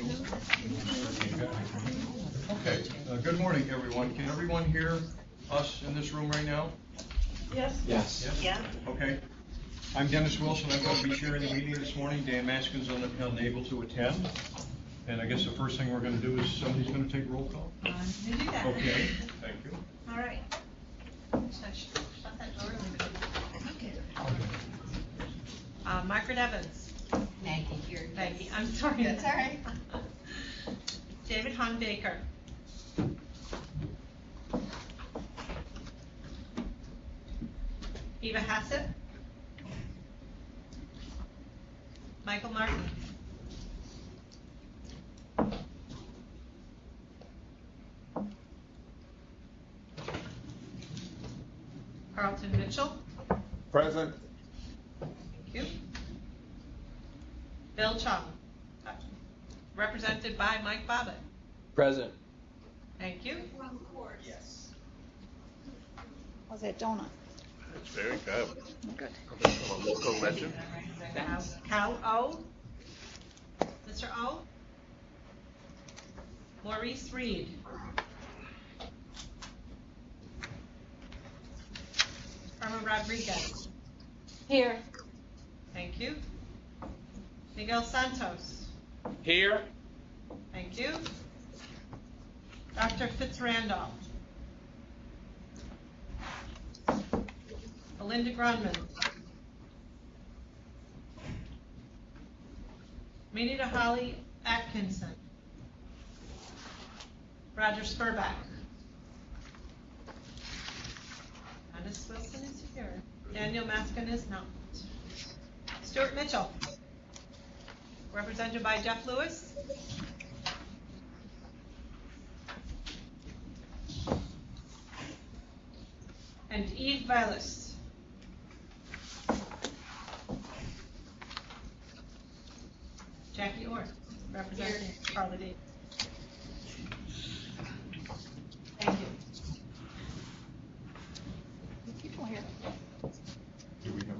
Okay, good morning, everyone. Can everyone hear us in this room right now? Yes. Yes. Yeah. Okay. I'm Dennis Wilson. I'm going to be chairing the meeting this morning. Dan Maskin's unable to attend. And I guess the first thing we're going to do is somebody's going to take roll call. To do that. Okay, thank you. All right. Should I shut that door? Okay. Margaret Evans. Maggie here. Maggie, I'm sorry. That's all right. David Hahn Baker. Eva Hassett. Michael Martin. Carlton Mitchell. Present. Thank you. Bill Chung. Represented by Mike Bobbitt. Present. Thank you. Yes. How's that donut? It's very good. Good. A local legend. Cal O. Mr. O. Maurice Reed. Irma Rodriguez. Here. Thank you. Miguel Santos. Here. Thank you. Dr. Fitzrandolph. Belinda Grunman. Minita Holly Atkinson. Roger Spurback. Dennis Wilson is here. Daniel Maskin is not. Stuart Mitchell. Represented by Jeff Lewis. And Eve Vilas. Jackie Orr, representing Carla D. Thank you. People here. Do we have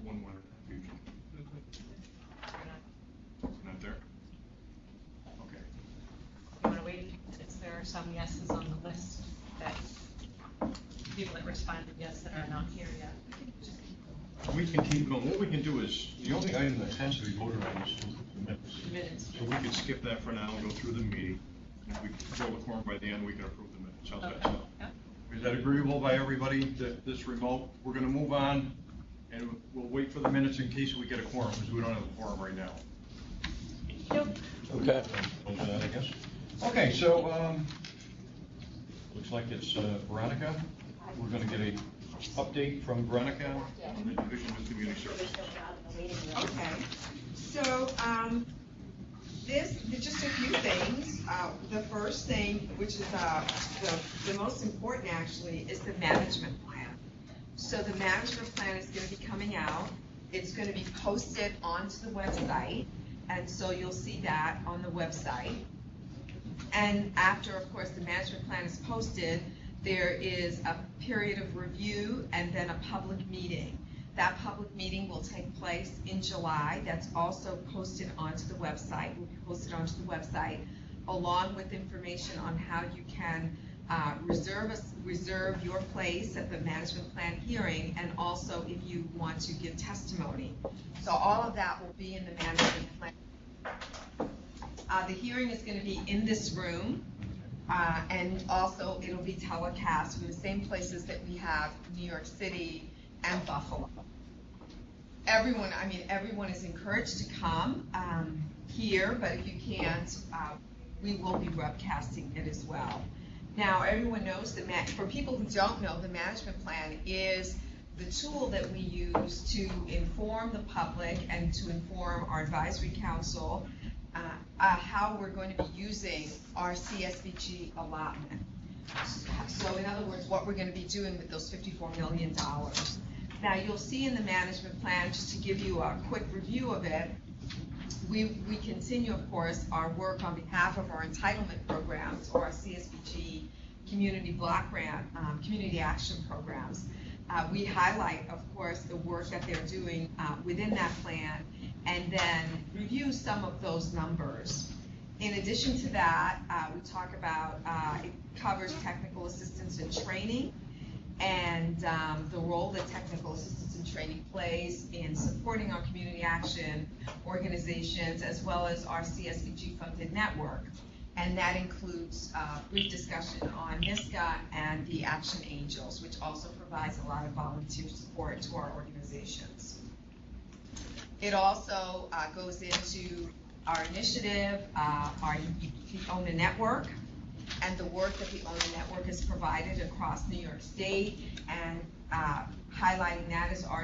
one winner? Not there? Okay. You want to wait a few minutes? There are some yeses on the list that people that responded yes that are not here yet. We can keep going. What we can do is, the only item that has to be voted on is to approve the minutes. Minutes. So we can skip that for now and go through the meeting. If we fill the quorum by the end, we can approve the minutes. How's that sound? Yep. Is that agreeable by everybody, that this remote? We're gonna move on, and we'll wait for the minutes in case we get a quorum, because we don't have a quorum right now. Yep. Okay. Over that, I guess. Okay, so, looks like it's Veronica. We're gonna get a update from Veronica on the Division of Community Services. Okay, so there's just a few things. The first thing, which is the most important actually, is the management plan. So the management plan is going to be coming out. It's going to be posted onto the website, and so you'll see that on the website. And after, of course, the management plan is posted, there is a period of review and then a public meeting. That public meeting will take place in July. That's also posted onto the website, will be posted onto the website, along with information on how you can reserve your place at the management plan hearing, and also if you want to give testimony. So all of that will be in the management plan. The hearing is going to be in this room. And also it'll be telecast from the same places that we have New York City and Buffalo. Everyone is encouraged to come here, but if you can't, we will be webcasting it as well. Now, everyone knows that for people who don't know, the management plan is the tool that we use to inform the public and to inform our advisory council how we're going to be using our CSBG allotment. So in other words, what we're going to be doing with those $54 million. Now you'll see in the management plan, just to give you a quick review of it, we continue, of course, our work on behalf of our entitlement programs or our CSBG community block grant, community action programs. We highlight, of course, the work that they're doing within that plan and then review some of those numbers. In addition to that, we talk about, it covers technical assistance and training and the role that technical assistance and training plays in supporting our community action organizations as well as our CSBG funded network. And that includes brief discussion on NISCA and the Action Angels, which also provides a lot of volunteer support to our organizations. It also goes into our initiative, the ONA network, and the work that the ONA network has provided across New York State, and highlighting that as our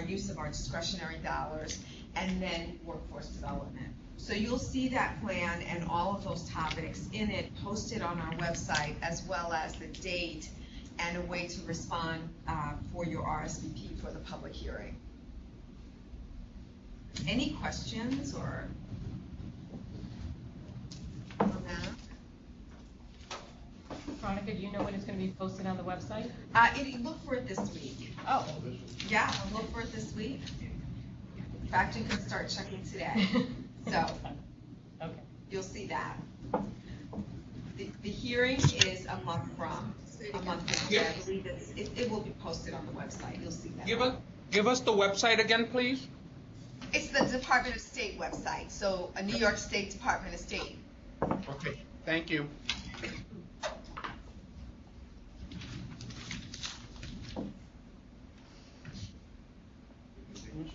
use of our discretionary dollars, and then workforce development. So you'll see that plan and all of those topics in it posted on our website, as well as the date and a way to respond for your RSVP for the public hearing. Any questions or on that? Veronica, do you know when it's going to be posted on the website? Look for it this week. Oh. Yeah, look for it this week. In fact, you can start checking today. So, okay. You'll see that. The hearing is a month from I believe it will be posted on the website. You'll see that. Give us the website again, please. It's the Department of State website, so a New York State Department of State. Okay, thank you.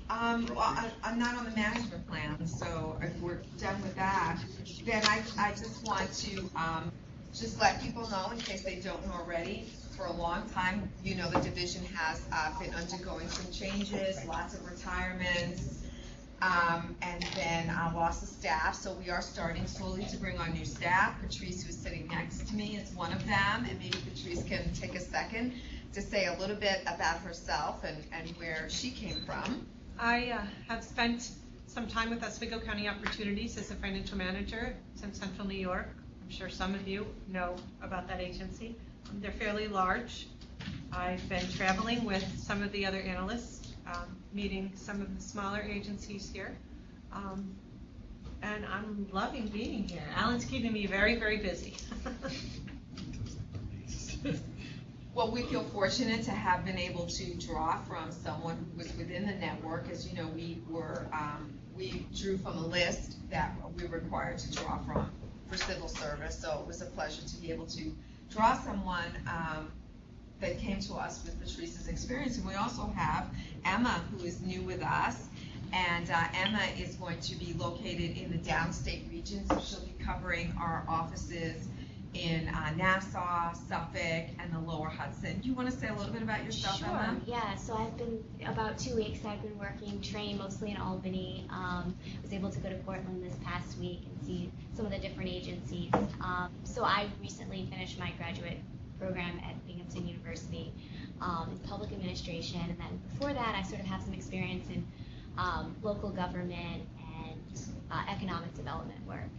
Well, I'm not on the management plan, so if we're done with that, then I just want to just let people know, in case they don't know already, for a long time, you know, the division has been undergoing some changes, lots of retirements, and then loss of staff. So we are starting slowly to bring on new staff. Patrice, who's sitting next to me, is one of them, and maybe Patrice can take a second to say a little bit about herself and where she came from. I have spent some time with Oswego County Opportunities as a financial manager in Central New York. I'm sure some of you know about that agency. They're fairly large. I've been traveling with some of the other analysts, meeting some of the smaller agencies here. And I'm loving being here. Alan's keeping me very, very busy. Well, we feel fortunate to have been able to draw from someone who was within the network. As you know, we drew from a list that we were required to draw from for civil service. So it was a pleasure to be able to draw someone that came to us with Patrice's experience. And we also have Emma, who is new with us. And Emma is going to be located in the downstate region, so she'll be covering our offices in Nassau, Suffolk, and the Lower Hudson. Do you want to say a little bit about yourself, Sure. Emma? Yeah, so I've been, about 2 weeks, I've been working, trained mostly in Albany. Was able to go to Portland this past week and see some of the different agencies. So I recently finished my graduate program at Binghamton University in public administration, and then before that I sort of have some experience in local government and economic development work.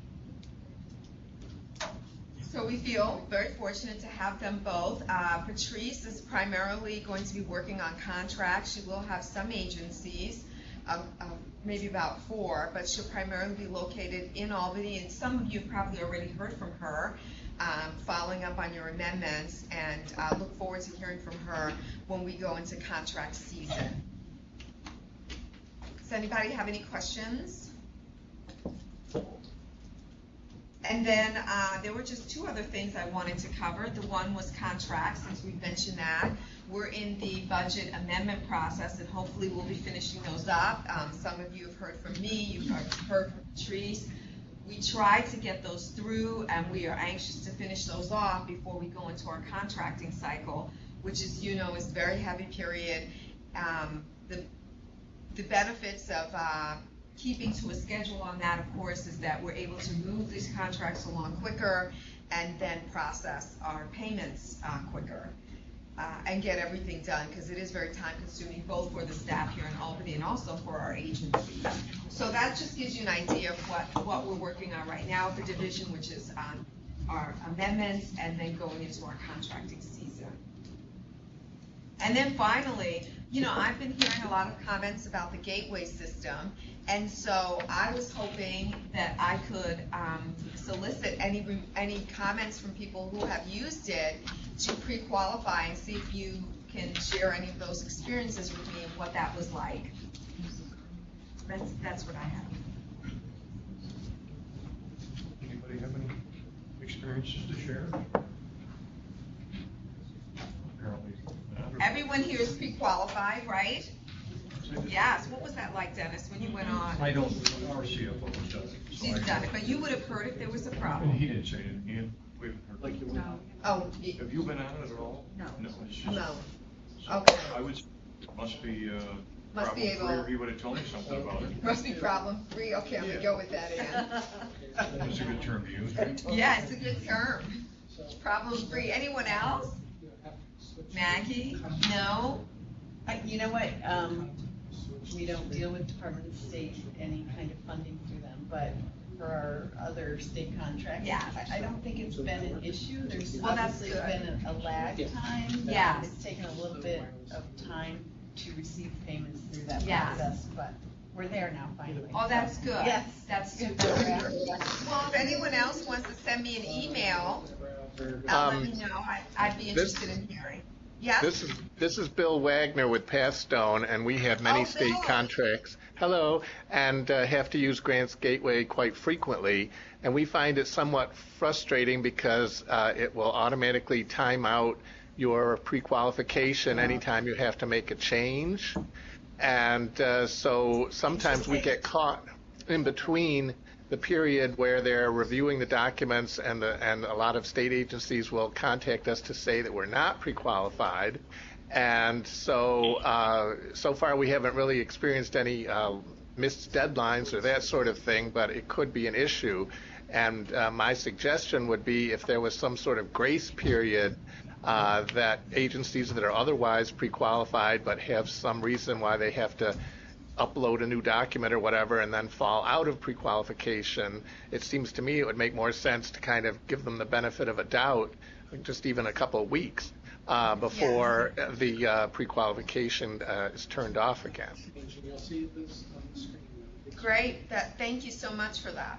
So we feel very fortunate to have them both. Patrice is primarily going to be working on contracts. She will have some agencies, maybe about 4, but she'll primarily be located in Albany, and some of you have probably already heard from her, following up on your amendments, and look forward to hearing from her when we go into contract season. Does anybody have any questions? And then there were just 2 other things I wanted to cover. The one was contracts, since we mentioned that. We're in the budget amendment process, and hopefully we'll be finishing those up. Some of you have heard from me, you've heard from Patrice. We tried to get those through, and we are anxious to finish those off before we go into our contracting cycle, which, as you know, is a very heavy period. The benefits of keeping to a schedule on that, of course, is that we're able to move these contracts along quicker and then process our payments quicker. and get everything done, because it is very time consuming, both for the staff here in Albany and also for our agency. So that just gives you an idea of what we're working on right now at the division, which is our amendments and then going into our contracting season. And then finally, I've been hearing a lot of comments about the gateway system, and so I was hoping that I could solicit any comments from people who have used it to pre-qualify and see if you can share any of those experiences with me and what that was like. That's what I have. Anybody have any experiences to share? Apparently not. Everyone here is pre-qualified, right? Yes. What was that like, Dennis, when you went on? I don't, our CFO has done it. So She's I- done it, but you would have heard if there was a And problem. he didn't say it, Ian, we haven't heard. Like you were. Oh, Have you been on it at all? No. No. It's just- no. so Okay. I would, it must be, Must be problem-free, able- or he would have told me something about it. Must be problem free. Okay, I'm gonna go with that again. That's a good term to use, right? Yeah, it's a good term. Problem free. Anyone else? Maggie? No? You know what, we don't deal with Department of State, any kind of funding through them, but for our other state contracts. Yeah. I don't think it's been an issue, there's Well, that's obviously good. been a lag time. Yes. It's taken a little bit of time to receive payments through that Yes. process, but we're there now finally. Oh, that's So, good. Yes. That's Good. super. Well, if anyone else wants to send me an email, let me know. I'd be interested in hearing. Yes? This is Bill Wagner with Pathstone, and we have many Oh, state Bill. contracts. Hello, and have to use Grants Gateway quite frequently, and we find it somewhat frustrating because it will automatically time out your pre-qualification anytime you have to make a change, and so sometimes we get caught in between the period where they're reviewing the documents, and a lot of state agencies will contact us to say that we're not pre-qualified, and so so far we haven't really experienced any missed deadlines or that sort of thing, but it could be an issue. And my suggestion would be if there was some sort of grace period that agencies that are otherwise pre-qualified but have some reason why they have to upload a new document or whatever and then fall out of pre-qualification, it seems to me it would make more sense to kind of give them the benefit of a doubt, just even a couple of weeks before the pre-qualification is turned off again. Great. Thank you so much for that.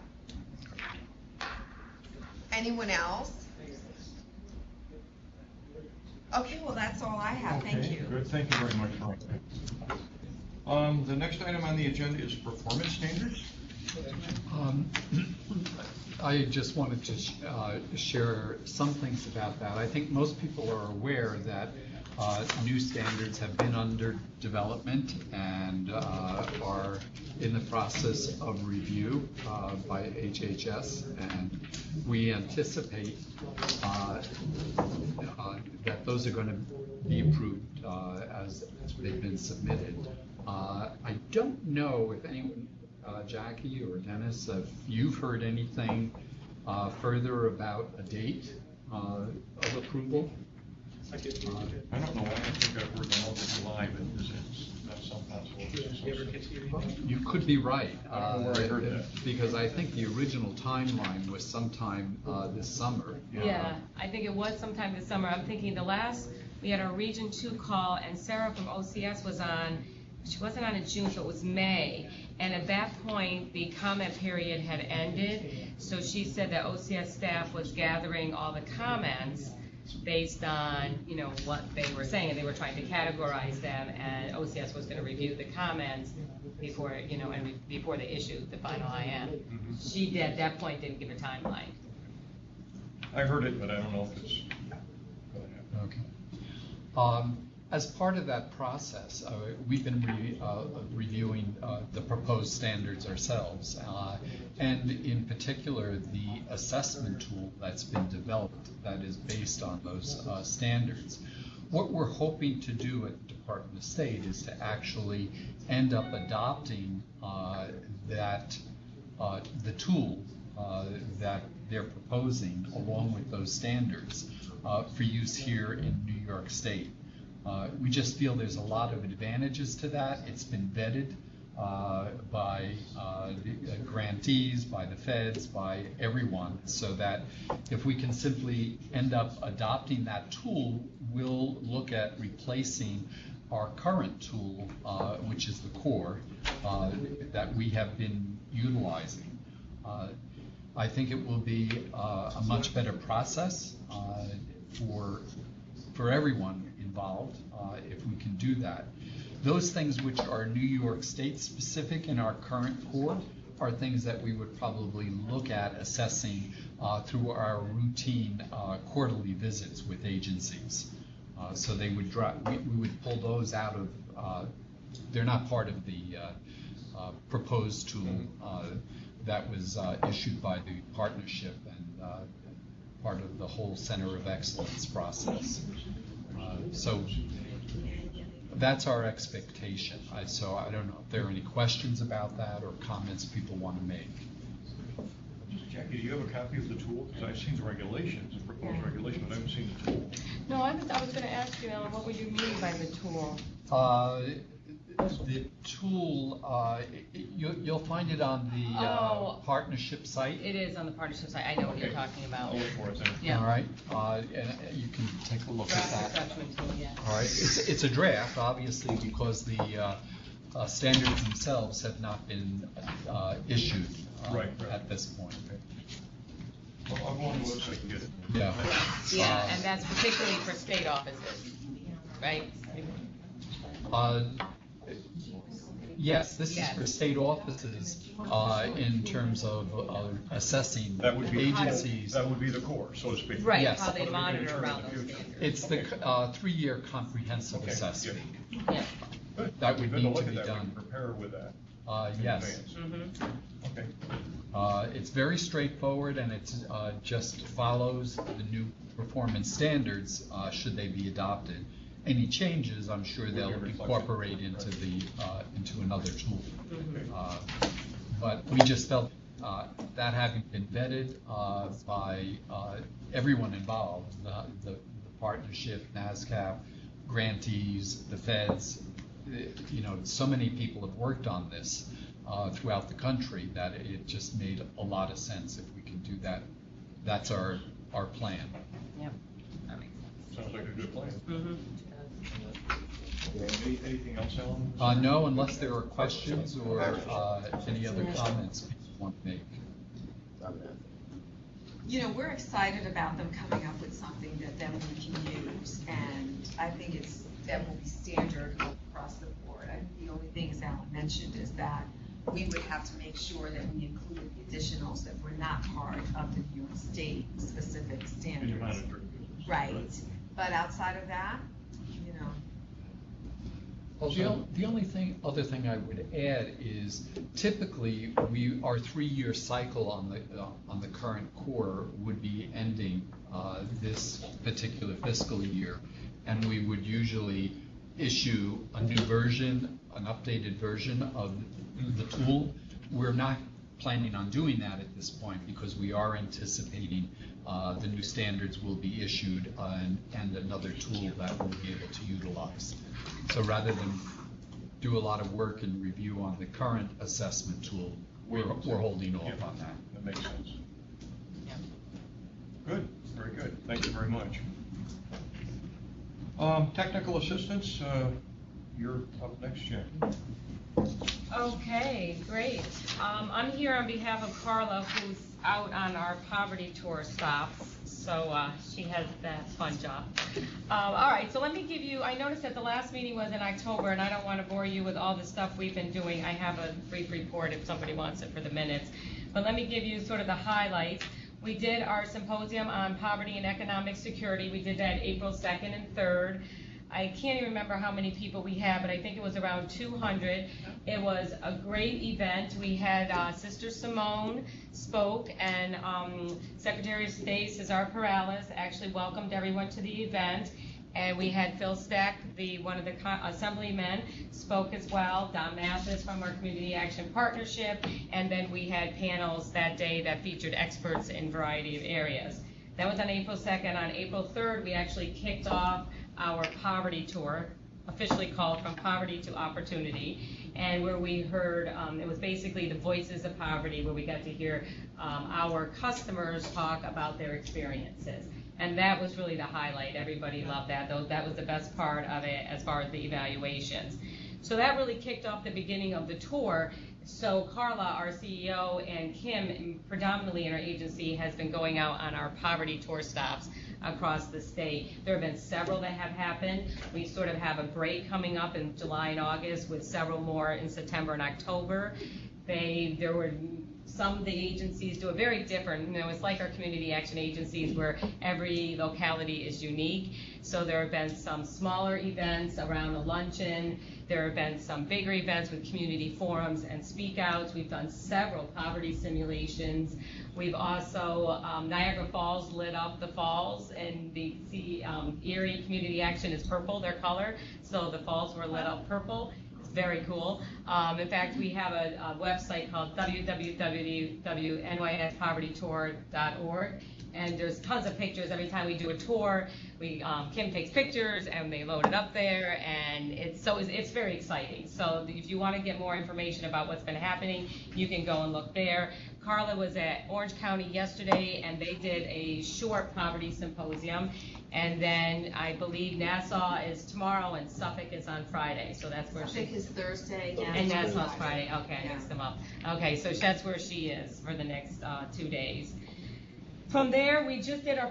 Anyone else? Okay, well, that's all I have. Thank Okay, you. good, thank you very much, Frank. The next item on the agenda is performance standards. I just wanted to share some things about that. I think most people are aware that new standards have been under development and are in the process of review by HHS, and we anticipate that those are going to be approved as they've been submitted. I don't know if anyone, Jackie or Dennis, if you've heard anything further about a date of approval. I don't know, I don't think I've heard the month of July, but that's some possible. You could be right. I don't know where I heard that. Because I think the original timeline was sometime this summer. Yeah, I think it was sometime this summer. I'm thinking we had our Region 2 call, and Sarah from OCS was on. She wasn't on in June, so it was May. And at that point, the comment period had ended. So she said that OCS staff was gathering all the comments based on, what they were saying, and they were trying to categorize them, and OCS was going to review the comments before, and before they issued the final IM. She, at that point, didn't give a timeline. I heard it, but I don't know if it's going to happen. Okay. As part of that process, we've been reviewing the proposed standards ourselves, and in particular the assessment tool that's been developed that is based on those standards. What we're hoping to do at the Department of State is to actually end up adopting the tool that they're proposing along with those standards for use here in New York State. We just feel there's a lot of advantages to that. It's been vetted by the grantees, by the feds, by everyone, so that if we can simply end up adopting that tool, we'll look at replacing our current tool, which is the core, that we have been utilizing. I think it will be a much better process for everyone involved if we can do that. Those things which are New York State specific in our current core are things that we would probably look at assessing through our routine quarterly visits with agencies. So they would we would pull those out of, they're not part of the proposed tool that was issued by the partnership and part of the whole Center of Excellence process. So that's our expectation. So I don't know if there are any questions about that or comments people want to make. Jackie, do you have a copy of the tool? Because I've seen the regulations, the proposed regulations, but I haven't seen the tool. No, I was going to ask you, Ellen, what would you mean by the tool? The tool, you'll find it on the partnership site. It is on the partnership site. I know what you're talking about. I'll look for it then. Yeah. All right, and you can take a look at that. Assessment tool, yeah. All right, it's a draft, obviously, because the standards themselves have not been issued at this point. Well, I'll go on the website and get it. Yeah. Yeah, and that's particularly for state offices, right? Yes, this is for state offices in terms of assessing agencies. That would be the core, so to speak. Right, Yes. how they monitor around those standards. It's the 3-year comprehensive assessment. Yeah. Good. That would Good need look to at be that. We done. can prepare with that. Yes. Okay. It's very straightforward, and it's just follows the new performance standards should they be adopted. Any changes, I'm sure they'll incorporate into into another tool. But we just felt that having been vetted by everyone involved, the partnership, NASCAP, grantees, the feds, so many people have worked on this throughout the country that it just made a lot of sense if we can do that. That's our plan. Yep. That makes sense. Sounds like a good plan. Anything else, Ellen? No, unless there are questions or any other comments people want to make. We're excited about them coming up with something that then we can use, and I think that will be standard across the board. I think the only thing, as Alan mentioned, is that we would have to make sure that we included the additionals that were not part of the New York State specific standards. Right, but outside of that, Well, the only other thing I would add is typically our 3-year cycle on the current core would be ending this particular fiscal year, and we would usually issue a new version, an updated version of the tool. We're not planning on doing that at this point because we are anticipating the new standards will be issued and another tool that we'll be able to utilize. So rather than do a lot of work and review on the current assessment tool, we're holding off on that. That makes sense. Good, very good. Thank you very much. Technical assistance, you're up next, Jack. Okay, great. I'm here on behalf of Carla, who's out on our poverty tour stops, so she has that fun job. All right, so let me give you, I noticed that the last meeting was in October, and I don't want to bore you with all the stuff we've been doing. I have a brief report if somebody wants it for the minutes. But let me give you sort of the highlights. We did our symposium on poverty and economic security. We did that April 2nd and 3rd. I can't even remember how many people we had, but I think it was around 200. It was a great event. We had Sister Simone spoke, and Secretary of State Cesar Perales actually welcomed everyone to the event. And we had Phil Steck, one of the assemblymen, spoke as well. Don Mathis from our Community Action Partnership. And then we had panels that day that featured experts in a variety of areas. That was on April 2nd. On April 3rd, we actually kicked off our poverty tour, officially called From Poverty to Opportunity, and where we heard, it was basically the voices of poverty, where we got to hear our customers talk about their experiences. And that was really the highlight. Everybody loved that. That was the best part of it as far as the evaluations. So that really kicked off the beginning of the tour. So Carla, our CEO, and Kim, predominantly in our agency, has been going out on our poverty tour stops across the state. There have been several that have happened. We sort of have a break coming up in July and August with several more in September and October. There were some of the agencies do a very different, it's like our community action agencies where every locality is unique. So there have been some smaller events around the luncheon. There have been some bigger events with community forums and speak outs. We've done several poverty simulations. We've also, Niagara Falls lit up the falls, and the Erie Community Action is purple, their color. So the falls were lit up purple. Very cool. In fact, we have a website called www.nyspovertytour.org, and there's tons of pictures. Every time we do a tour, Kim takes pictures and they load it up there, and it's very exciting. So if you want to get more information about what's been happening, you can go and look there. Carla was at Orange County yesterday, and they did a short poverty symposium. And then I believe Nassau is tomorrow and Suffolk is on Friday. So that's where Suffolk is Thursday, and Nassau's Friday. Okay, I mixed them up. Okay, so that's where she is for the next 2 days. From there, we just did our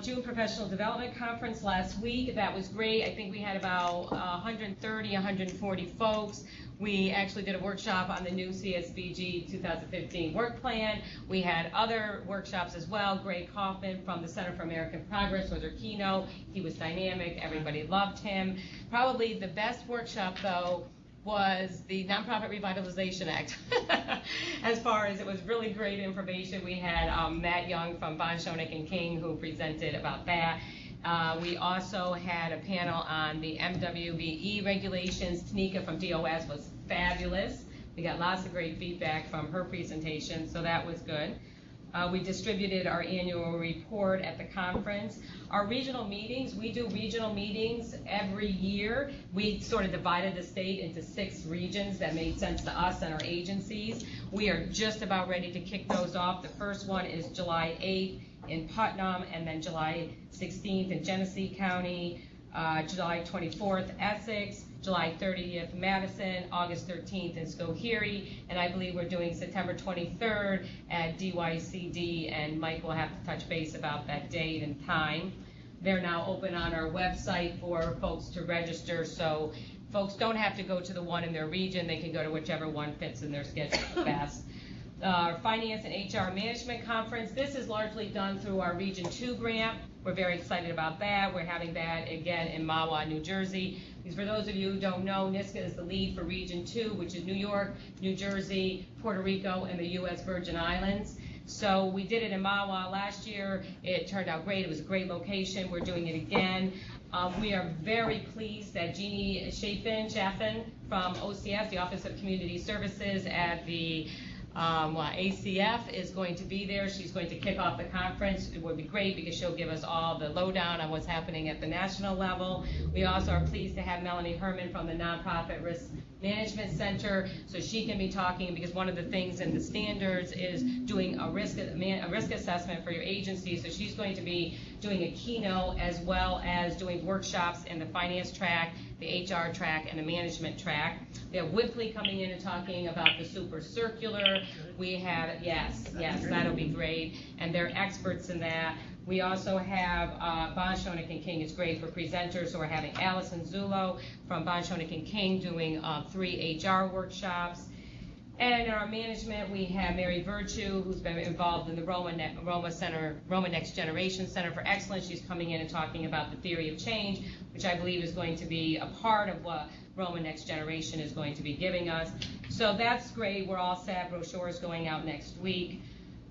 June Professional Development Conference last week. That was great. I think we had about 130, 140 folks. We actually did a workshop on the new Csbg 2015 work plan. We had other workshops as well. Greg Kaufman from the Center for American Progress was our keynote. He was dynamic. Everybody loved him. Probably the best workshop, though, was the Nonprofit Revitalization Act. As far as it was really great information. We had Matt Young from Von Schoeneck and King who presented about that. We also had a panel on the MWBE regulations. Tanika from DOS was fabulous. We got lots of great feedback from her presentation, so that was good. We distributed our annual report at the conference. Our regional meetings, we do regional meetings every year. We sort of divided the state into 6 regions that made sense to us and our agencies. We are just about ready to kick those off. The first one is July 8th in Putnam, and then July 16th in Genesee County, July 24th, Essex, July 30th, Madison, August 13th in Schoharie, and I believe we're doing September 23rd at DYCD, and Mike will have to touch base about that date and time. They're now open on our website for folks to register, so folks don't have to go to the one in their region. They can go to whichever one fits in their schedule best. Our Finance and HR Management Conference, this is largely done through our Region 2 grant. We're very excited about that. We're having that again in Mahwah, New Jersey. Because for those of you who don't know, NISCA is the lead for Region 2, which is New York, New Jersey, Puerto Rico, and the U.S. Virgin Islands. So we did it in Mahwah last year. It turned out great. It was a great location. We're doing it again. We are very pleased that Jeannie Chaffin from OCS, the Office of Community Services at the ACF, is going to be there. She's going to kick off the conference. It would be great because she'll give us all the lowdown on what's happening at the national level. We also are pleased to have Melanie Herman from the Nonprofit Risk Management Center, so she can be talking, because one of the things in the standards is doing a risk assessment for your agency. So she's going to be doing a keynote as well as doing workshops in the finance track, the HR track, and the management track. We have Whipley coming in and talking about the super circular. We have, yes, that'll be great, and they're experts in that. We also have Von Schoeneck and King is great for presenters, so we're having Allison Zullo from Von Schoeneck and King doing 3 HR workshops. And in our management, we have Mary Virtue, who's been involved in the Roma Next Generation Center for Excellence. She's coming in and talking about the theory of change, which I believe is going to be a part of what Roma Next Generation is going to be giving us. So that's great. We're all set. Brochures going out next week.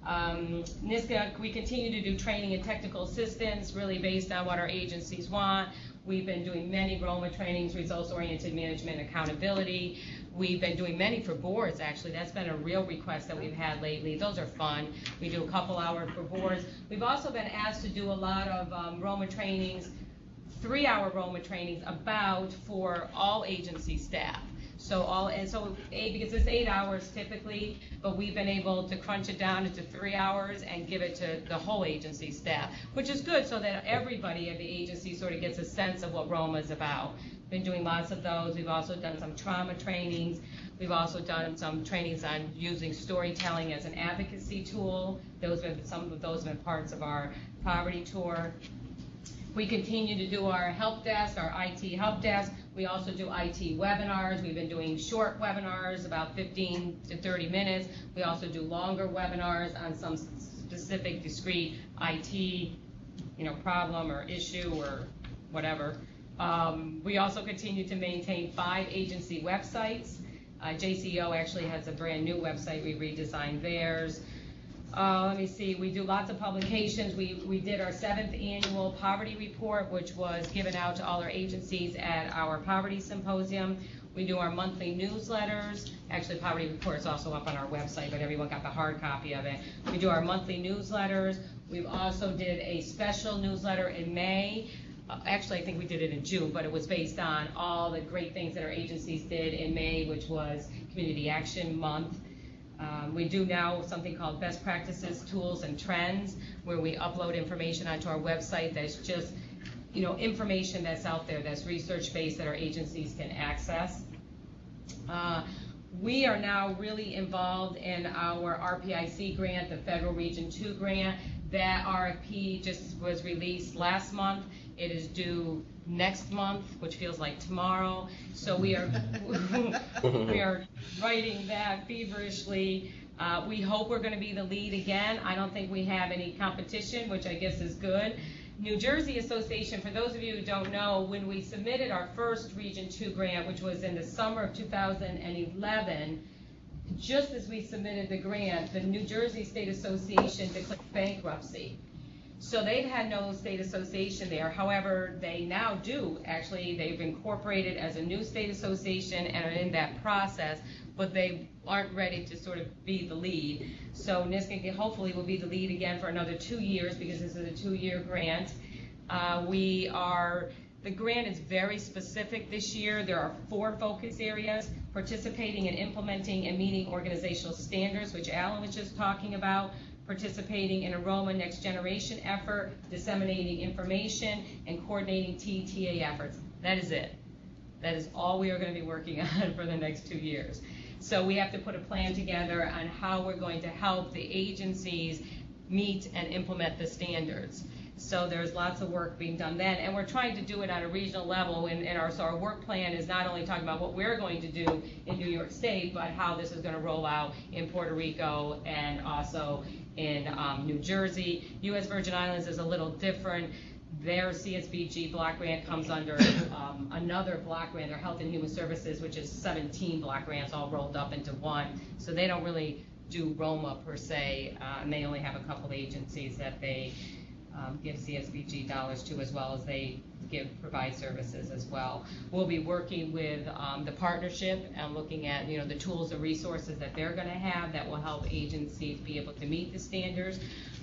NISCA, we continue to do training and technical assistance, really based on what our agencies want. We've been doing many Roma trainings, results-oriented management, accountability. We've been doing many for boards, actually. That's been a real request that we've had lately. Those are fun. We do a couple hours for boards. We've also been asked to do a lot of Roma trainings, 3-hour Roma trainings for all agency staff. Because it's 8 hours typically, but we've been able to crunch it down into 3 hours and give it to the whole agency staff, which is good so that everybody at the agency sort of gets a sense of what Roma is about. Been doing lots of those. We've also done some trauma trainings. We've also done some trainings on using storytelling as an advocacy tool. Some of those have been parts of our poverty tour. We continue to do our help desk, our IT help desk. We also do IT webinars. We've been doing short webinars, about 15 to 30 minutes. We also do longer webinars on some specific discrete IT, problem or issue or whatever. We also continue to maintain 5 agency websites. JCO actually has a brand new website. We redesigned theirs. Let me see, we do lots of publications. We did our 7th annual poverty report, which was given out to all our agencies at our poverty symposium. We do our monthly newsletters. Actually, poverty report is also up on our website, but everyone got the hard copy of it. We do our monthly newsletters. We've also did a special newsletter in May. Actually, I think we did it in June, but it was based on all the great things that our agencies did in May, which was Community Action Month. We do now something called Best Practices, Tools, and Trends, where we upload information onto our website that's just, information that's out there that's research-based that our agencies can access. We are now really involved in our RPIC grant, the Federal Region 2 grant. That RFP just was released last month. It is due next month, which feels like tomorrow. So we are writing that feverishly. We hope we're going to be the lead again. I don't think we have any competition, which I guess is good. New Jersey Association, for those of you who don't know, when we submitted our first Region 2 grant, which was in the summer of 2011, just as we submitted the grant, the New Jersey State Association declared bankruptcy. So they've had no state association there. However, they now do. Actually, they've incorporated as a new state association and are in that process, but they aren't ready to sort of be the lead. So NISCA hopefully will be the lead again for another 2 years because this is a 2-year grant. The grant is very specific this year. There are 4 focus areas: participating in implementing and meeting organizational standards, which Alan was just talking about, participating in a Roma Next Generation effort, disseminating information, and coordinating TTA efforts. That is it. That is all we are going to be working on for the next 2 years. So we have to put a plan together on how we're going to help the agencies meet and implement the standards. So there's lots of work being done then, and we're trying to do it at a regional level. So our work plan is not only talking about what we're going to do in New York State, but how this is going to roll out in Puerto Rico and also in New Jersey. U.S. Virgin Islands is a little different. Their CSBG block grant comes under another block grant, their Health and Human Services, which is 17 block grants all rolled up into one. So they don't really do Roma per se, and they only have a couple of agencies that they give CSBG dollars to, as well as they provide services as well. We'll be working with the partnership and looking at the tools and resources that they're going to have that will help agencies be able to meet the standards.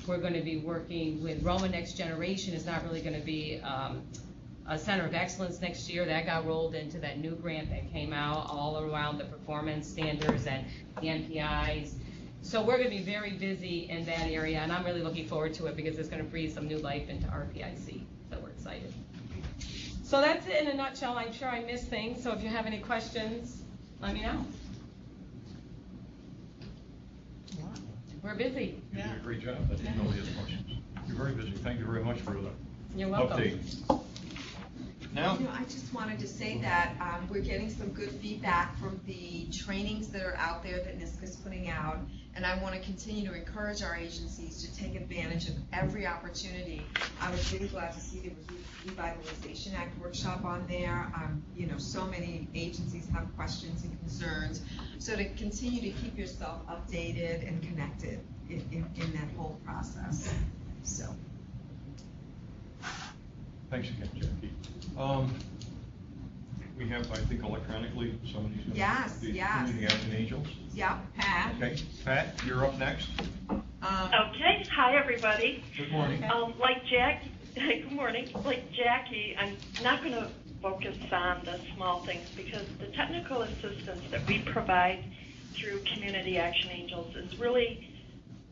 We're going to be working with Roma Next Generation. Is not really going to be a center of excellence next year. That got rolled into that new grant that came out all around the performance standards and the NPIs. So we're going to be very busy in that area, and I'm really looking forward to it because it's going to breathe some new life into RPIC. So we're excited. So that's it in a nutshell. I'm sure I missed things, so if you have any questions, let me know. We're busy. You did a great job. I didn't know he has questions. You're very busy. Thank you very much for the You're welcome. update. Now? I just wanted to say that we're getting some good feedback from the trainings that are out there that NISCA's putting out, and I want to continue to encourage our agencies to take advantage of every opportunity. I was really glad to see there was a Revitalization Act workshop on there. So many agencies have questions and concerns. So to continue to keep yourself updated and connected. in that whole process, so. Thanks again, Jackie. We have, I think, electronically, somebody's going to. Yes, the yes. Community Action Angels. Yeah, Pat. Okay, Pat, you're up next. Okay, hi everybody. Good morning. Like Jackie, good morning. Like Jackie, I'm not going to focus on the small things because the technical assistance that we provide through Community Action Angels is really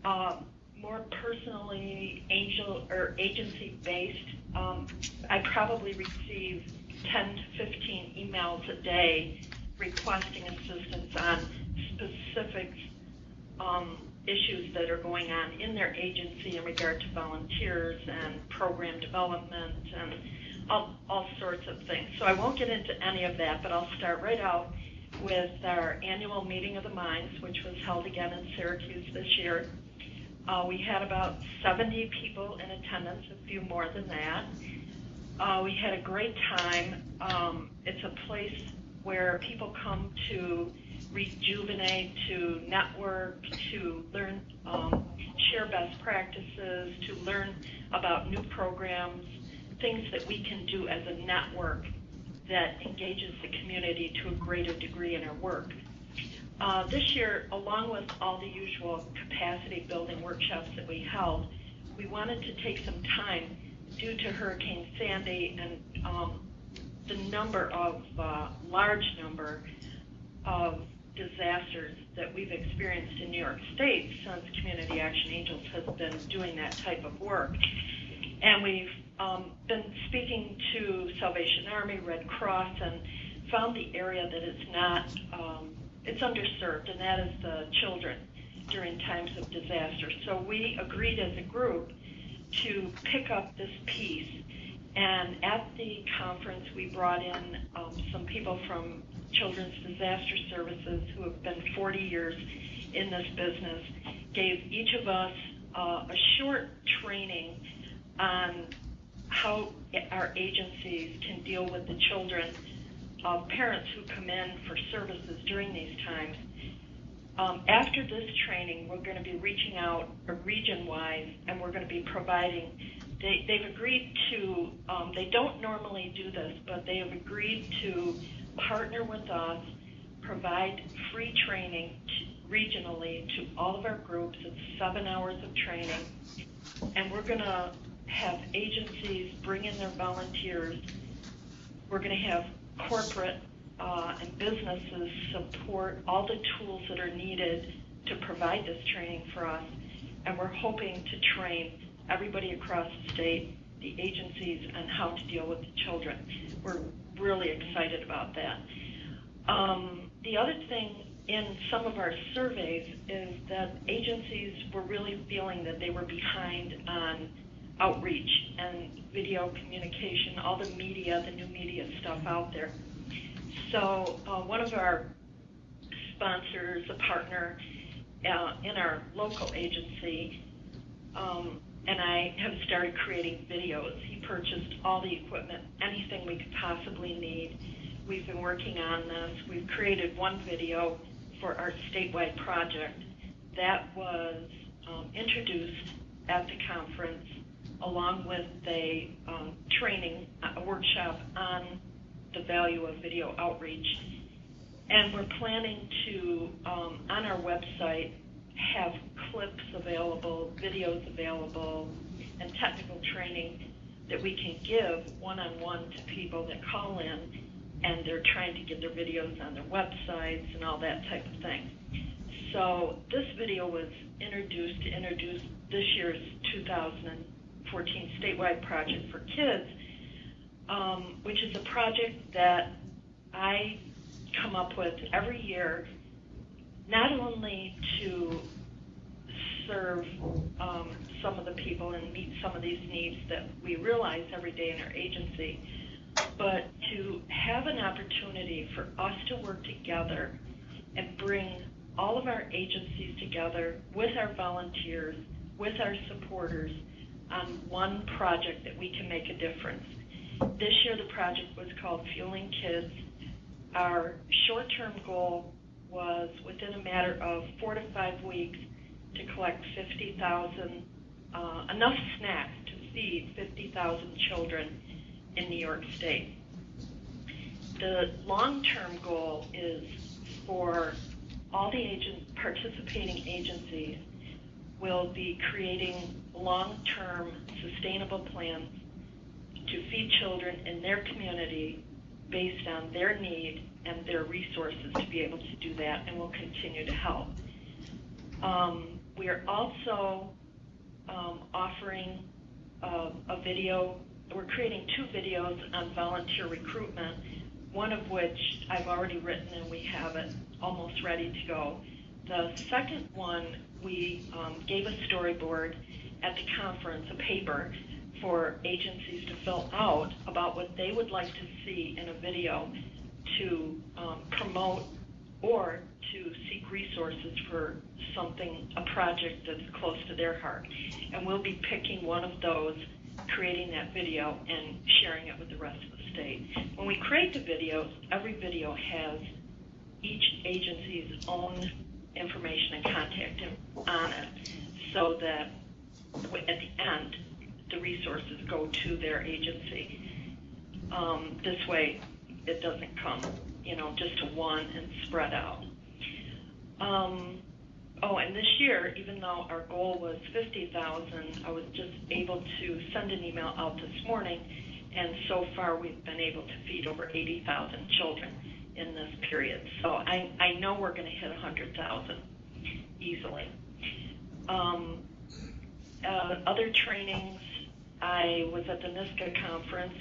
more personally agency based. I probably receive 10 to 15 emails a day requesting assistance on specific issues that are going on in their agency in regard to volunteers and program development and all sorts of things. So I won't get into any of that, but I'll start right out with our annual meeting of the minds, which was held again in Syracuse this year. We had about 70 people in attendance, a few more than that. We had a great time. It's a place where people come to rejuvenate, to network, to learn, share best practices, to learn about new programs, things that we can do as a network that engages the community to a greater degree in our work. This year, along with all the usual capacity building workshops that we held, we wanted to take some time due to Hurricane Sandy and the large number of disasters that we've experienced in New York State since Community Action Angels has been doing that type of work. And we've been speaking to Salvation Army, Red Cross, and found the area that is not, it's underserved, and that is the children during times of disaster. So we agreed as a group to pick up this piece. And at the conference, we brought in some people from Children's Disaster Services who have been 40 years in this business, gave each of us a short training on how our agencies can deal with the children of parents who come in for services during these times. After this training, we're going to be reaching out region-wise, and we're going to be providing, they've agreed to, they don't normally do this, but they have agreed to partner with us, provide free training regionally to all of our groups. It's 7 hours of training, and we're going to have agencies bring in their volunteers. We're going to have corporate and businesses support all the tools that are needed to provide this training for us, and we're hoping to train everybody across the state, the agencies, on how to deal with the children. We're really excited about that. The other thing in some of our surveys is that agencies were really feeling that they were behind on outreach and video communication, all the media, the new media stuff out there. So one of our sponsors, a partner in our local agency, and I have started creating videos. He purchased all the equipment, anything we could possibly need. We've been working on this. We've created one video for our statewide project that was introduced at the conference along with a training, a workshop on the value of video outreach. And we're planning to, on our website, have clips available, videos available, and technical training that we can give one-on-one to people that call in and they're trying to get their videos on their websites and all that type of thing. So this video was introduced to introduce this year's 2014 statewide project for kids, which is a project that I come up with every year, not only to serve some of the people and meet some of these needs that we realize every day in our agency, but to have an opportunity for us to work together and bring all of our agencies together with our volunteers, with our supporters on one project that we can make a difference. This year the project was called Fueling Kids. Our short-term goal was within a matter of 4 to 5 weeks to collect 50,000, enough snacks to feed 50,000 children in New York State. The long-term goal is for all the participating agencies will be creating long-term sustainable plans to feed children in their community based on their need and their resources to be able to do that, and will continue to help. We are also offering a video. We're creating 2 videos on volunteer recruitment, one of which I've already written and we have it almost ready to go. The second one, we gave a storyboard at the conference, a paper for agencies to fill out about what they would like to see in a video to promote or to seek resources for something, a project that's close to their heart. And we'll be picking one of those, creating that video, and sharing it with the rest of the state. When we create the videos, every video has each agency's own information and contact on it, so that at the end, the resources go to their agency. This way, it doesn't come, just to one and spread out. And this year, even though our goal was 50,000, I was just able to send an email out this morning, and so far we've been able to feed over 80,000 children in this period. So I know we're going to hit 100,000 easily. Other trainings, I was at the NISCA conference,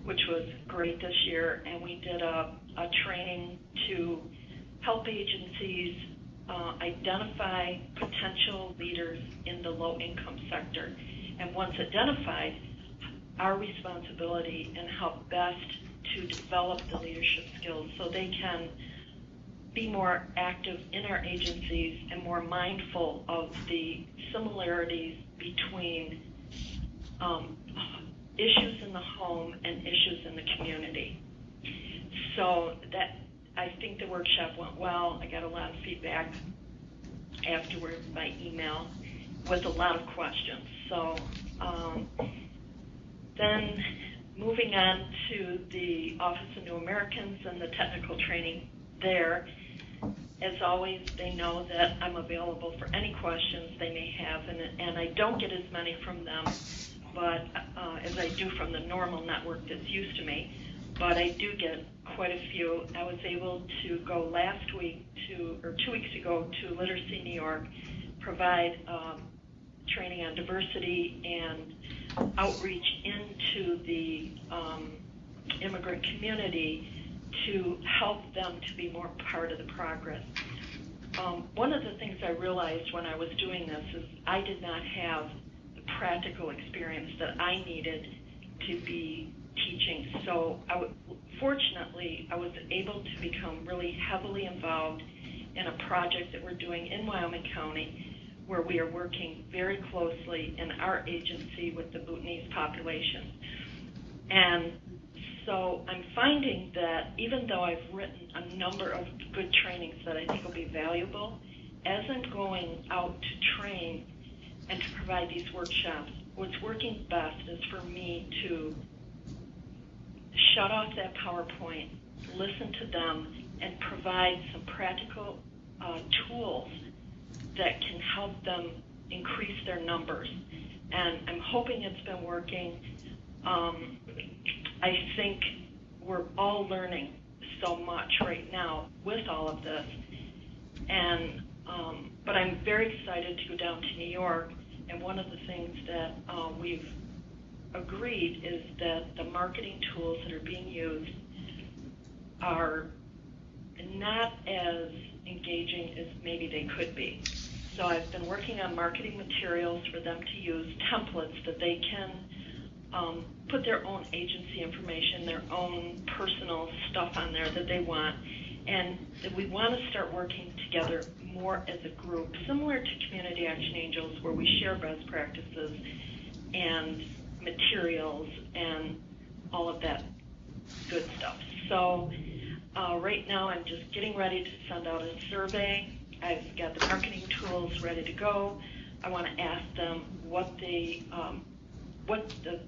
which was great this year, and we did a training to help agencies identify potential leaders in the low-income sector. And once identified, our responsibility and how best to develop the leadership skills so they can be more active in our agencies and more mindful of the similarities between issues in the home and issues in the community. So that, I think the workshop went well. I got a lot of feedback afterwards by email with a lot of questions. So then moving on to the Office of New Americans and the technical training there, as always, they know that I'm available for any questions they may have, and I don't get as many from them but as I do from the normal network that's used to me, but I do get quite a few. I was able to go last week 2 weeks ago to Literacy New York, provide training on diversity and outreach into the immigrant community to help them to be more part of the progress. One of the things I realized when I was doing this is I did not have the practical experience that I needed to be teaching. So fortunately, I was able to become really heavily involved in a project that we're doing in Wyoming County, where we are working very closely in our agency with the Bhutanese population. And so I'm finding that even though I've written a number of good trainings that I think will be valuable, as I'm going out to train and to provide these workshops, what's working best is for me to shut off that PowerPoint, listen to them, and provide some practical tools that can help them increase their numbers. And I'm hoping it's been working. I think we're all learning so much right now with all of this. And but I'm very excited to go down to New York, and one of the things that we've agreed is that the marketing tools that are being used are not as engaging as maybe they could be. So I've been working on marketing materials for them to use, templates that they can put their own agency information, their own personal stuff on there that they want. And we want to start working together more as a group, similar to Community Action Angels, where we share best practices and materials and all of that good stuff. So right now I'm just getting ready to send out a survey. I've got the marketing tools ready to go. I want to ask them what the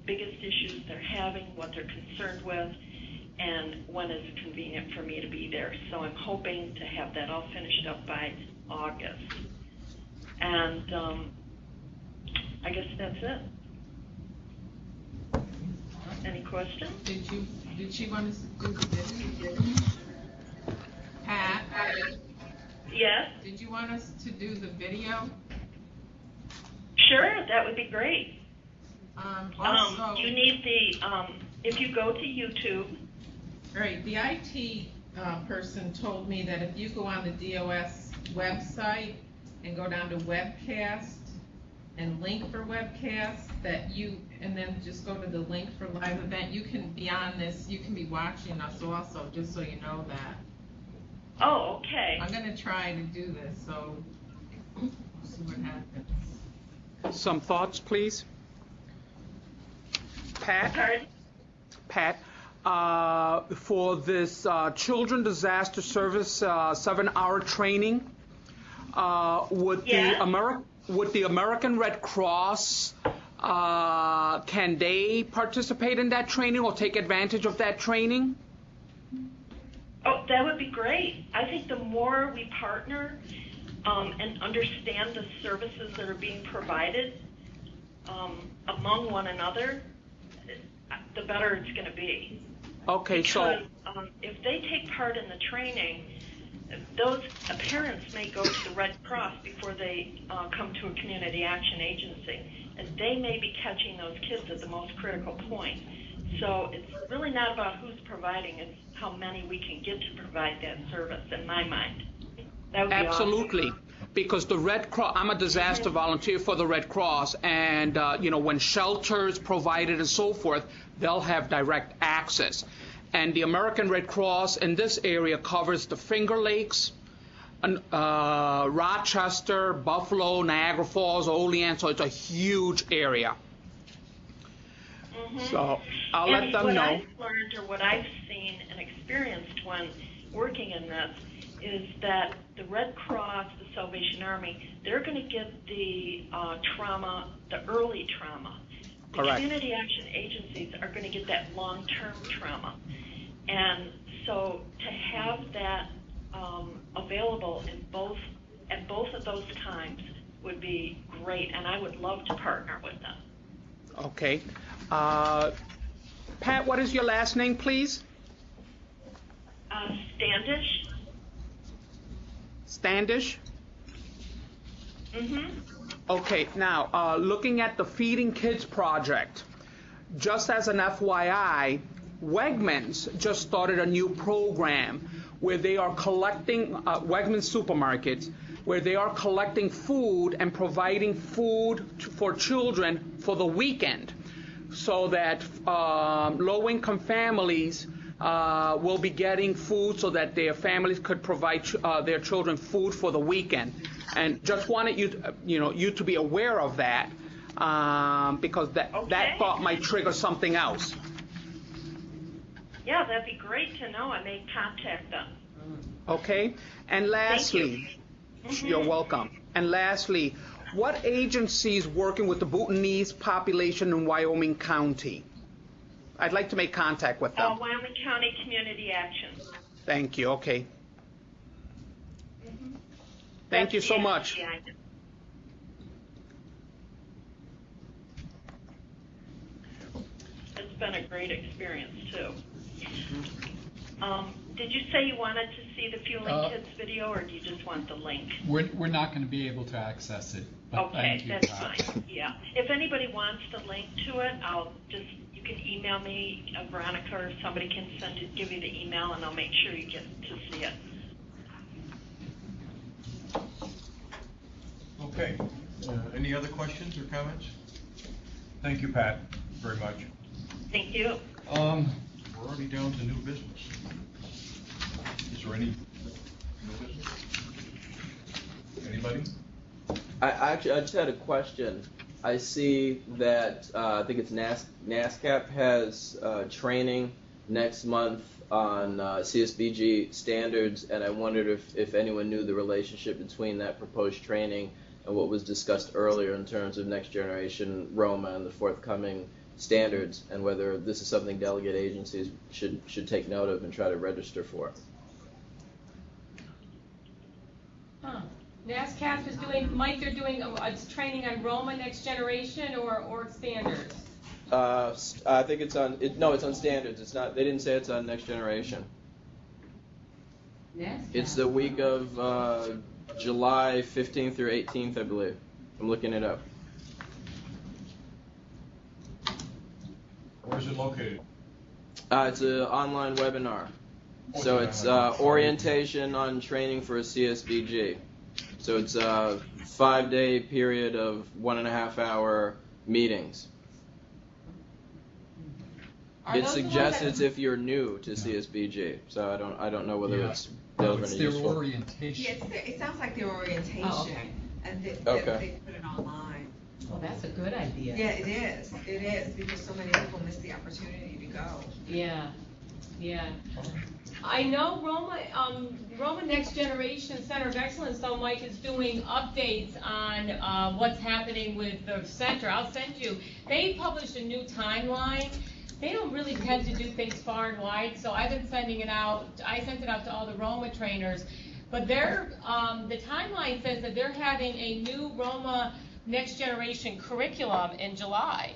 biggest issues they're having, what they're concerned with, and when is convenient for me to be there. So I'm hoping to have that all finished up by August. And I guess that's it. Any questions? Did she want us to do the video? Pat? Yes? Did you want us to do the video? Sure, that would be great. Also, You need the, if you go to YouTube. Right, the IT person told me that if you go on the DOS website and go down to webcast and link for webcast, and then just go to the link for live event, you can be on this, you can be watching us also, just so you know that. Oh, okay. I'm gonna try to do this, so we'll see what happens. Some thoughts, please? Pat? Pardon? Pat, for this Children Disaster Service 7-hour training, would the American Red Cross, can they participate in that training or take advantage of that training? Oh, that would be great. I think the more we partner and understand the services that are being provided among one another, the better it's going to be. Okay, because if they take part in the training, those parents may go to the Red Cross before they come to a community action agency, and they may be catching those kids at the most critical point. So it's really not about who's providing, it's how many we can get to provide that service, in my mind. That would be Absolutely. awesome. Because the Red Cross, I'm a disaster volunteer for the Red Cross, and when shelters provided and so forth, they'll have direct access. And the American Red Cross in this area covers the Finger Lakes, Rochester, Buffalo, Niagara Falls, Olean, so it's a huge area. Mm-hmm. So I'll let them know. What I've learned or what I've seen and experienced when working in this is that the Red Cross, the Salvation Army, they're going to get the trauma, the early trauma. The Correct. community action agencies are going to get that long-term trauma. And so to have that available at both of those times would be great, and I would love to partner with them. Okay. Pat, what is your last name, please? Standish. Standish? Mm-hmm. Okay, now, looking at the Feeding Kids project, just as an FYI, Wegmans just started a new program where they are collecting, Wegmans supermarkets, where they are collecting food and providing food for children for the weekend, so that low-income families will be getting food so that their families could provide their children food for the weekend. And just wanted you to be aware of that, because that thought might trigger something else. Yeah, that'd be great to know. I may contact them. Okay, and lastly, you're welcome. And lastly, what agency is working with the Bhutanese population in Wyoming County? I'd like to make contact with them. Wyoming County Community Action. Thank you. Okay. Thank you so much. It's been a great experience, too. Did you say you wanted to see the Fueling Kids video, or do you just want the link? We're not going to be able to access it. But Okay, thank you, that's Pat. fine. Yeah. If anybody wants the link to it, you can email me, Veronica, or somebody can give you the email, and I'll make sure you get to see it. Okay. Any other questions or comments? Thank you, Pat, very much. Thank you. We're already down to new business. Is there any new business? Anybody? I just had a question. I see that I think it's NASCAP has training next month on CSBG standards, and I wondered if anyone knew the relationship between that proposed training and what was discussed earlier in terms of next generation Roma and the forthcoming standards, and whether this is something delegate agencies should take note of and try to register for. NASCAP is doing, Mike, they're doing a training on Roma next generation or standards? I think it's on, no, it's on standards. It's not, they didn't say it's on next generation. NASCAP. It's the week of July 15th through 18th, I believe. I'm looking it up. Where is it located? It's an online webinar. Oh, So it's it's an online. orientation on training for a CSBG. So it's a 5-day period of 1.5-hour meetings. Are It those the ones suggests that- if you're new to CSBG. So I don't know whether Yeah. it's No, relevant it's or their useful. orientation. Yeah, it sounds like their orientation, Oh, okay. and they Okay. put it online. Well, that's a good idea. Yeah, it is, because so many people miss the opportunity to go. Yeah, yeah. I know Roma Next Generation Center of Excellence, though, Mike, is doing updates on what's happening with the center. I'll send you. They published a new timeline. They don't really tend to do things far and wide, so I've been sending it out. I sent it out to all the Roma trainers. But they're, the timeline says that they're having a new Roma Next Generation curriculum in July.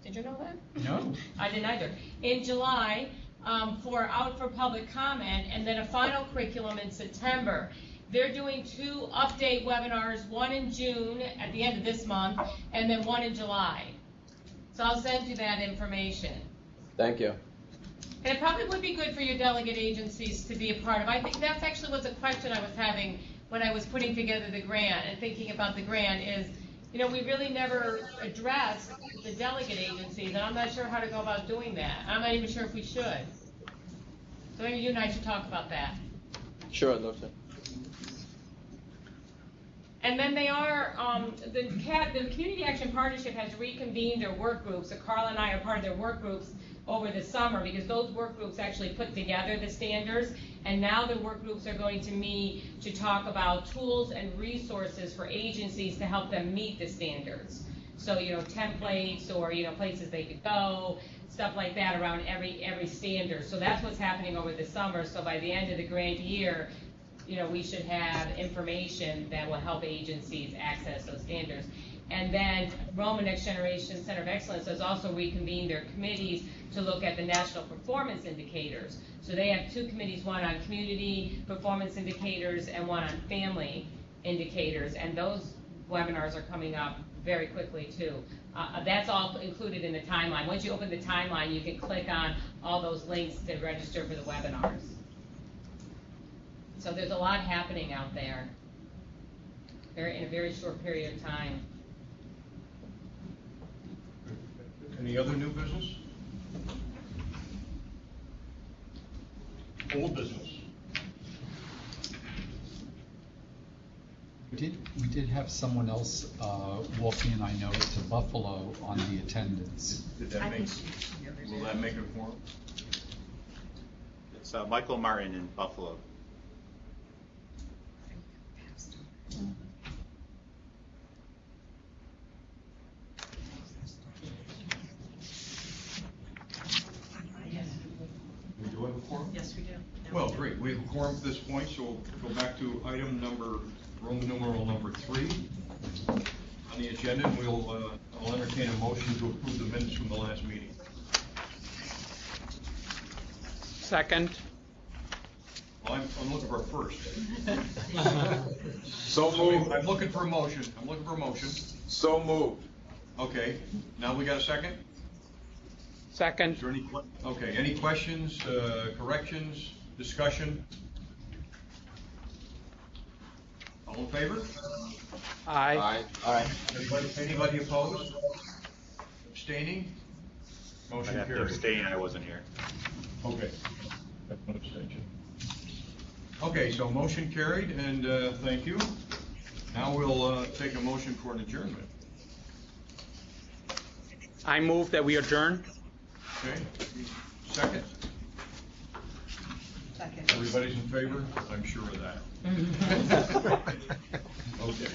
Did you know that? No. I didn't either. In July, out for public comment, and then a final curriculum in September. They're doing 2 update webinars, one in June at the end of this month, and then one in July. So I'll send you that information. Thank you. And it probably would be good for your delegate agencies to be a part of. I think that's actually was a question I was having when I was putting together the grant and thinking about the grant is, you know, we really never addressed the delegate agencies, and I'm not sure how to go about doing that. I'm not even sure if we should. So maybe you and I should talk about that. Sure, I'd love to. And then they are, the Community Action Partnership has reconvened their work groups. So Carla and I are part of their work groups over the summer because those work groups actually put together the standards. And now the work groups are going to meet to talk about tools and resources for agencies to help them meet the standards. So, you know, templates or, you know, places they could go, stuff like that around every standard. So that's what's happening over the summer. So by the end of the grant year, you know, we should have information that will help agencies access those standards. And then Roma Next Generation Center of Excellence has also reconvened their committees to look at the national performance indicators. So they have 2 committees, one on community performance indicators and one on family indicators. And those webinars are coming up very quickly too. That's all included in the timeline. Once you open the timeline, you can click on all those links to register for the webinars. So there's a lot happening out there in a very short period of time. Any other new business? Old business? We did have someone else walk in, I know, to Buffalo on the attendance. Did that make, will that make it a quorum? It's Michael Martin in Buffalo. We do have a quorum? Yes, we do. Well, great, we have a quorum at this point, so we'll go back to item number, Roman numeral number 3 on the agenda, and I'll entertain a motion to approve the minutes from the last meeting. Second. Well, I'm looking for a first. So moved. I'm looking for a motion. So moved. Okay, now we got a second? Second. Is there any questions, corrections, discussion? All in favor? Aye. Aye. Anybody opposed? Abstaining? I Motion have to carried. abstain, I wasn't here. Okay. That's one abstention. Okay, so motion carried, and thank you. Now we'll take a motion for an adjournment. I move that we adjourn. Okay, second? Everybody's in favor? I'm sure of that. Okay.